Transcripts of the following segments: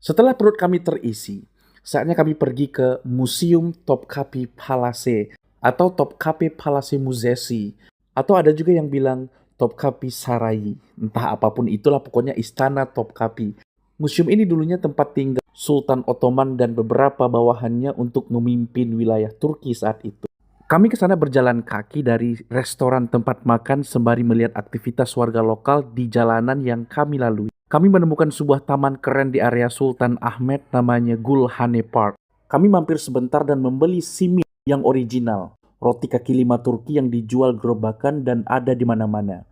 Setelah perut kami terisi, saatnya kami pergi ke Museum Topkapi Palace atau Topkapi Palace Muzesi, atau ada juga yang bilang Topkapi Sarai. Entah apapun itulah, pokoknya istana Topkapi. Museum ini dulunya tempat tinggal Sultan Ottoman dan beberapa bawahannya untuk memimpin wilayah Turki saat itu. Kami ke sana berjalan kaki dari restoran tempat makan sembari melihat aktivitas warga lokal di jalanan yang kami lalui. Kami menemukan sebuah taman keren di area Sultan Ahmed namanya Gulhane Park. Kami mampir sebentar dan membeli simit yang original, roti kaki lima Turki yang dijual gerobakan dan ada di mana-mana.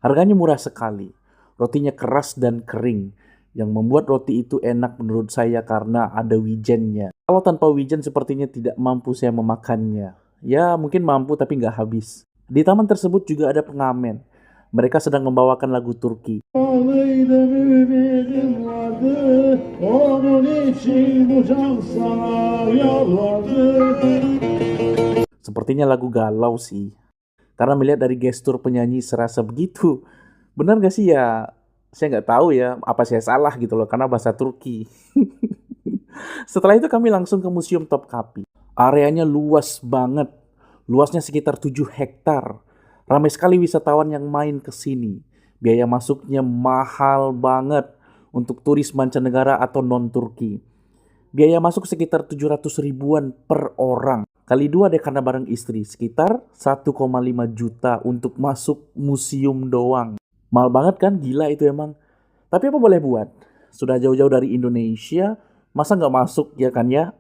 Harganya murah sekali. Rotinya keras dan kering, yang membuat roti itu enak menurut saya karena ada wijennya. Kalau tanpa wijen sepertinya tidak mampu saya memakannya. Ya mungkin mampu tapi nggak habis. Di taman tersebut juga ada pengamen. Mereka sedang membawakan lagu Turki. Sepertinya lagu galau sih. Karena melihat dari gestur penyanyi serasa begitu. Benar gak sih ya? Saya nggak tahu ya, apa saya salah gitu loh, karena bahasa Turki. Setelah itu kami langsung ke Museum Topkapi. Areanya luas banget. Luasnya sekitar 7 hektar. Ramai sekali wisatawan yang main ke sini. Biaya masuknya mahal banget untuk turis mancanegara atau non-Turki. Biaya masuk sekitar 700 ribuan per orang. Kali dua deh karena bareng istri. Sekitar 1,5 juta untuk masuk museum doang. Mahal banget kan? Gila itu emang. Tapi apa boleh buat? Sudah jauh-jauh dari Indonesia, masa nggak masuk ya kan ya?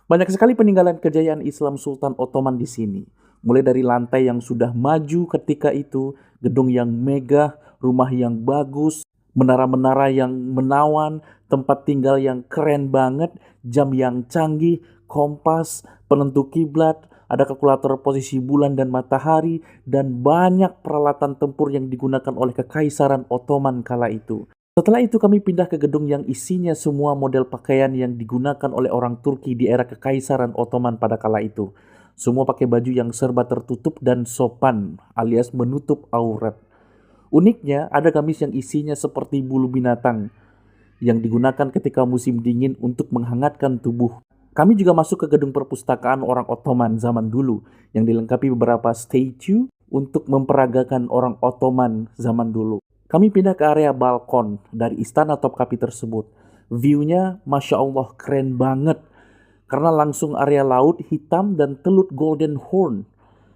Banyak sekali peninggalan kejayaan Islam Sultan Ottoman di sini. Mulai dari lantai yang sudah maju ketika itu, gedung yang megah, rumah yang bagus, menara-menara yang menawan, tempat tinggal yang keren banget, jam yang canggih, kompas, penentu kiblat, ada kalkulator posisi bulan dan matahari, dan banyak peralatan tempur yang digunakan oleh Kekaisaran Ottoman kala itu. Setelah itu kami pindah ke gedung yang isinya semua model pakaian yang digunakan oleh orang Turki di era Kekaisaran Ottoman pada kala itu. Semua pakai baju yang serba tertutup dan sopan alias menutup aurat. Uniknya ada gamis yang isinya seperti bulu binatang yang digunakan ketika musim dingin untuk menghangatkan tubuh. Kami juga masuk ke gedung perpustakaan orang Ottoman zaman dulu yang dilengkapi beberapa statue untuk memperagakan orang Ottoman zaman dulu. Kami pindah ke area balkon dari istana Topkapi tersebut. View-nya Masya Allah keren banget. Karena langsung area laut hitam dan Teluk Golden Horn.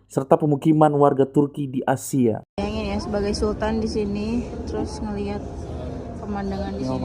Serta pemukiman warga Turki di Asia. Bayangin ya sebagai sultan di sini, terus ngelihat pemandangan di sini.